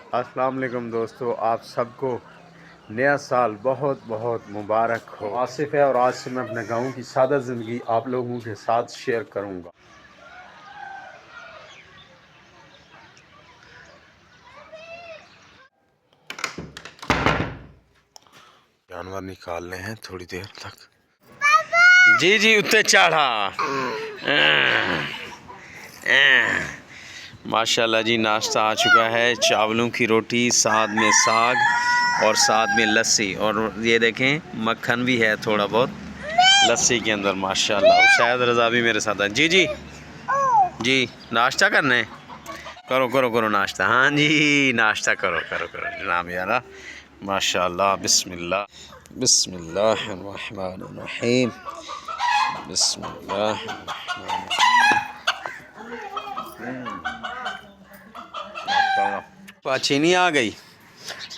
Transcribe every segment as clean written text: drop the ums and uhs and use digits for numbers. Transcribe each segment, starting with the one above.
अस्सलाम वालेकुम दोस्तों, आप सबको नया साल बहुत बहुत मुबारक हो। आसिफ है और आज से मैं अपने गाँव की सादा ज़िंदगी आप लोगों के साथ शेयर करूँगा। जानवर निकालने हैं थोड़ी देर तक। जी जी उत्ते चढ़ा माशाल्लाह जी। नाश्ता आ चुका है, चावलों की रोटी, साथ में साग और साथ में लस्सी, और ये देखें मक्खन भी है थोड़ा बहुत लस्सी के अंदर माशाल्लाह। शायद रज़ा भी मेरे साथ है। जी जी जी नाश्ता करने करो करो करो नाश्ता। हाँ जी नाश्ता करो करो करो जनाब यारा माशाल्लाह। बिस्मिल्लाह बिस्मिल्लाहिर्रहमानिर्रहीम बिस्मिल्लाह। चीनी आ गई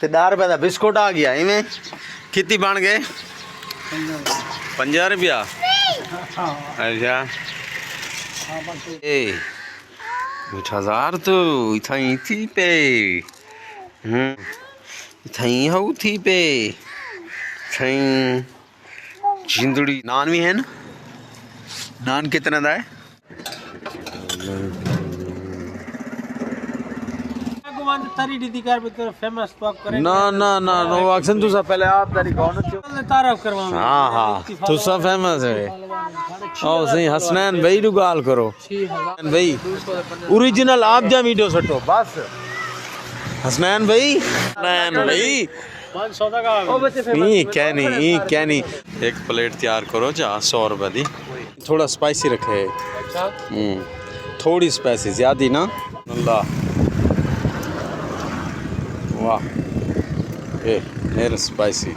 तो 10 रुपये का बिस्कुट आ गया। इवें कितनी बन गए? 50 रुपया। अच्छा हजार तो इथाई थी पे इथाई हऊ थी पे थई जिंदड़ी। नान भी है ना? नान कितना दा है? ना ना ना नो अक्सन तुसा पहले आप तारी कौन तारफ करवा। हाँ हाँ तुसा फेमस है। ओ सही हसनैन भाई रू गाल करो भाई, ओरिजिनल आप जा वीडियो सटो बस। हसनैन भाई क्या नहीं एक प्लेट तैयार करो जा 100 रुपए दी। थोड़ा स्पाइसी रखे। थोड़ी स्पाइसी, ज्यादा ना। अल्लाह वाह मेरे स्पाइसी।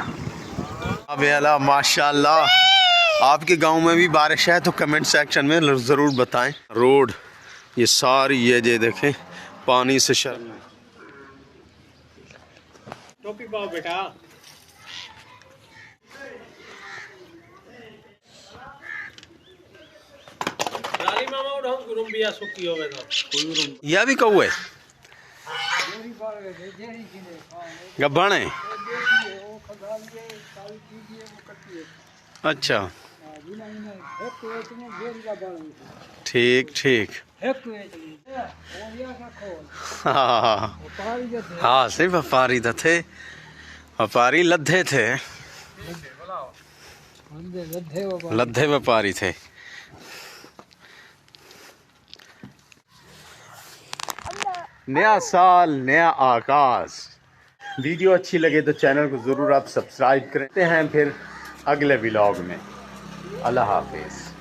अब अला माशाल्लाह। आपके गांव में भी बारिश है तो कमेंट सेक्शन में ज़रूर बताएं। रोड ये सारी ये देखें पानी से शर्म। टोपी पाओ बेटा। यह भी कहू है गब्बन है। अच्छा ठीक ठीक। हाँ सही व्यापारी तो थे, व्यापारी लद्दे थे, लद्दे व्यापारी थे। नया साल नया आगाज। वीडियो अच्छी लगे तो चैनल को ज़रूर आप सब्सक्राइब करते हैं। फिर अगले व्लॉग में। अल्लाह हाफिज़।